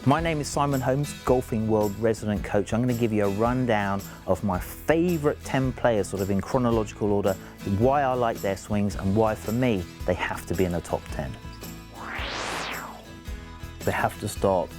My name is Simon Holmes, Golfing World Resident Coach. I'm going to give you a rundown of my favourite 10 players, sort of in chronological order, why I like their swings and why, for me, they have to be in the top 10. They have to start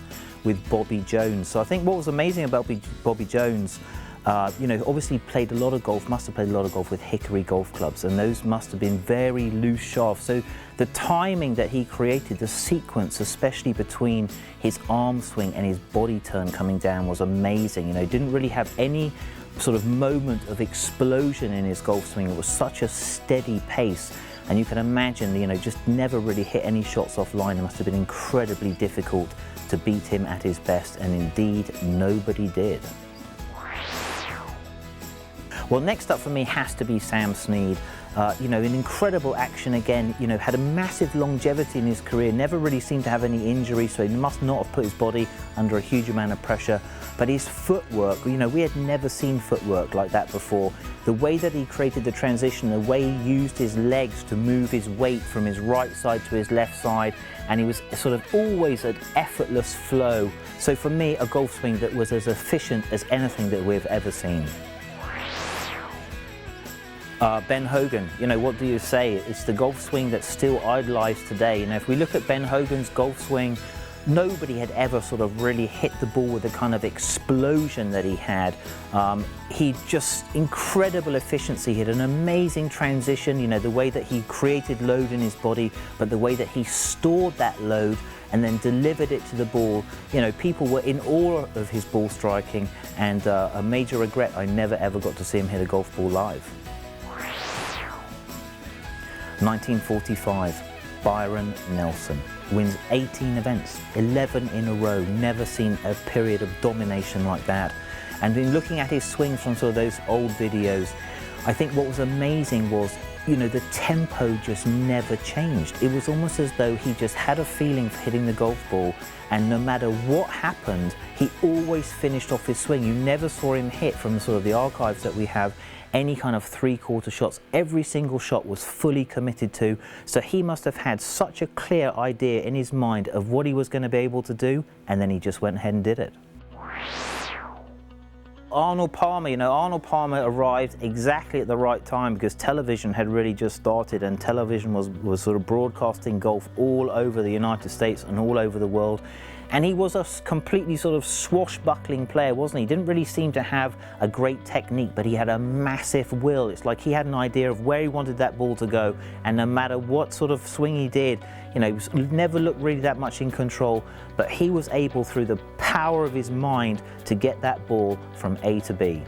with Bobby Jones. So I think what was amazing about Bobby Jones, obviously played a lot of golf, must have played a lot of golf with hickory golf clubs, and those must have been very loose shafts. So the timing that he created, the sequence, especially between his arm swing and his body turn coming down, was amazing. Didn't really have any sort of moment of explosion in his golf swing. It was such a steady pace. And you can imagine, just never really hit any shots offline. It must have been incredibly difficult to beat him at his best, and indeed, nobody did. Well, next up for me has to be Sam Snead. An incredible action again, had a massive longevity in his career, never really seemed to have any injuries, so he must not have put his body under a huge amount of pressure. But his footwork, we had never seen footwork like that before. The way that he created the transition, the way he used his legs to move his weight from his right side to his left side, and he was sort of always at effortless flow. So for me, a golf swing that was as efficient as anything that we've ever seen. Ben Hogan, what do you say? It's the golf swing that's still idolised today. If we look at Ben Hogan's golf swing, nobody had ever sort of really hit the ball with the kind of explosion that he had. He just, incredible efficiency. He had an amazing transition, the way that he created load in his body, but the way that he stored that load and then delivered it to the ball. People were in awe of his ball striking, and a major regret, I never ever got to see him hit a golf ball live. 1945, Byron Nelson wins 18 events, 11 in a row, never seen a period of domination like that. And in looking at his swings from sort of those old videos, I think what was amazing was, the tempo just never changed. It was almost as though he just had a feeling for hitting the golf ball, and no matter what happened, he always finished off his swing. You never saw him hit, from sort of the archives that we have, any kind of three-quarter shots. Every single shot was fully committed to. So he must have had such a clear idea in his mind of what he was going to be able to do, and then he just went ahead and did it. Arnold Palmer, Arnold Palmer arrived exactly at the right time, because television had really just started, and television was sort of broadcasting golf all over the United States and all over the world. And he was a completely sort of swashbuckling player, wasn't he? He didn't really seem to have a great technique, but he had a massive will. It's like he had an idea of where he wanted that ball to go, and no matter what sort of swing he did, he never looked really that much in control, but he was able, through the power of his mind, to get that ball from A to B.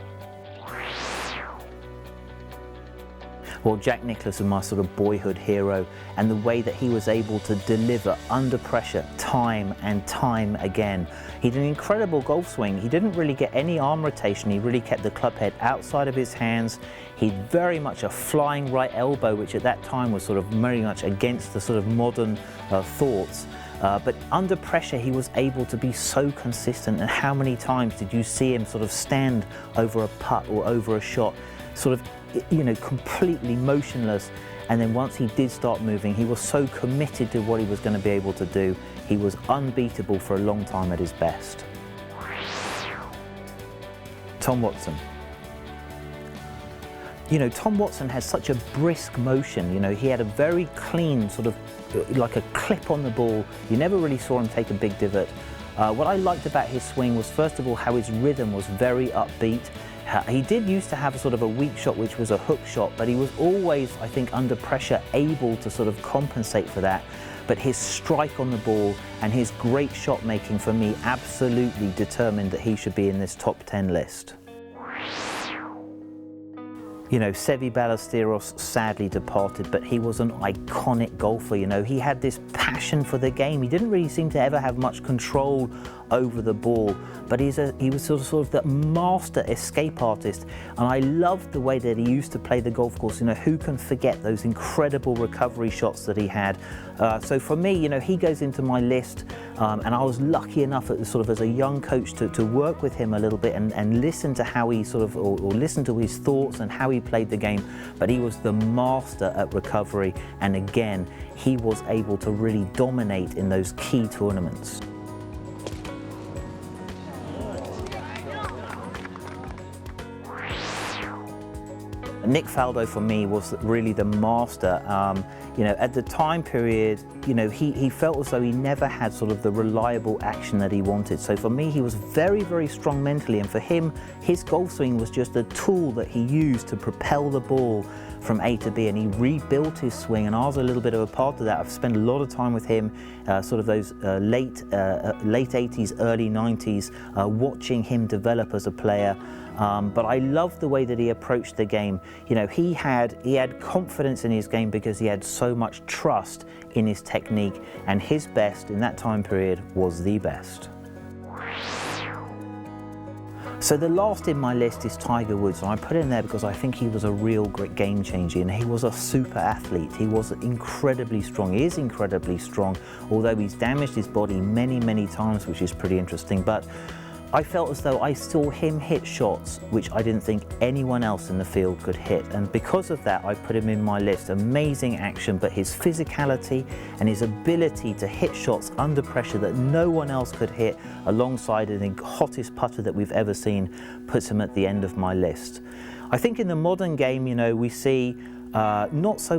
Well, Jack Nicklaus is my sort of boyhood hero, and the way that he was able to deliver under pressure time and time again. He had an incredible golf swing. He didn't really get any arm rotation. He really kept the club head outside of his hands. He had very much a flying right elbow, which at that time was sort of very much against the sort of modern thoughts. But under pressure, he was able to be so consistent. And how many times did you see him sort of stand over a putt or over a shot, sort of completely motionless, and then once he did start moving, he was so committed to what he was going to be able to do. He was unbeatable for a long time at his best. Tom Watson. Tom Watson has such a brisk motion. He had a very clean sort of, like a clip on the ball. You never really saw him take a big divot. What I liked about his swing was, first of all, how his rhythm was very upbeat. He did used to have a sort of a weak shot, which was a hook shot, but he was always, I think, under pressure, able to sort of compensate for that. But his strike on the ball and his great shot making, for me, absolutely determined that he should be in this top 10 list. Seve Ballesteros sadly departed, but he was an iconic golfer. He had this passion for the game. He didn't really seem to ever have much control over the ball, but he was sort of the master escape artist, and I loved the way that he used to play the golf course. Who can forget those incredible recovery shots that he had? So for me, he goes into my list, and I was lucky enough as a young coach to work with him a little bit and listen to how he or listen to his thoughts and how he played the game. But he was the master at recovery, and again, he was able to really dominate in those key tournaments. Nick Faldo for me was really the master. At the time period, he felt as though he never had sort of the reliable action that he wanted. So for me, he was very, very strong mentally, and for him, his golf swing was just a tool that he used to propel the ball from A to B, and he rebuilt his swing, and I was a little bit of a part of that. I've spent a lot of time with him, sort of those late 80s, early 90s, watching him develop as a player. But I love the way that he approached the game. He had confidence in his game because he had so much trust in his technique, and his best in that time period was the best. So the last in my list is Tiger Woods, and I put him there because I think he was a real great game changer, and he was a super athlete. He was incredibly strong. He is incredibly strong, although he's damaged his body many, many times, which is pretty interesting. But I felt as though I saw him hit shots which I didn't think anyone else in the field could hit, and because of that I put him in my list. Amazing action, but his physicality and his ability to hit shots under pressure that no one else could hit, alongside the hottest putter that we've ever seen, puts him at the end of my list. I think in the modern game, we see not so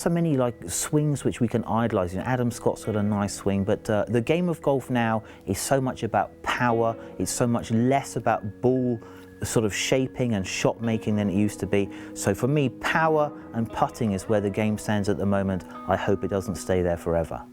many like swings which we can idolize. Adam Scott's got a nice swing, but the game of golf now is so much about power. It's so much less about ball sort of shaping and shot making than it used to be. So for me, power and putting is where the game stands at the moment. I hope it doesn't stay there forever.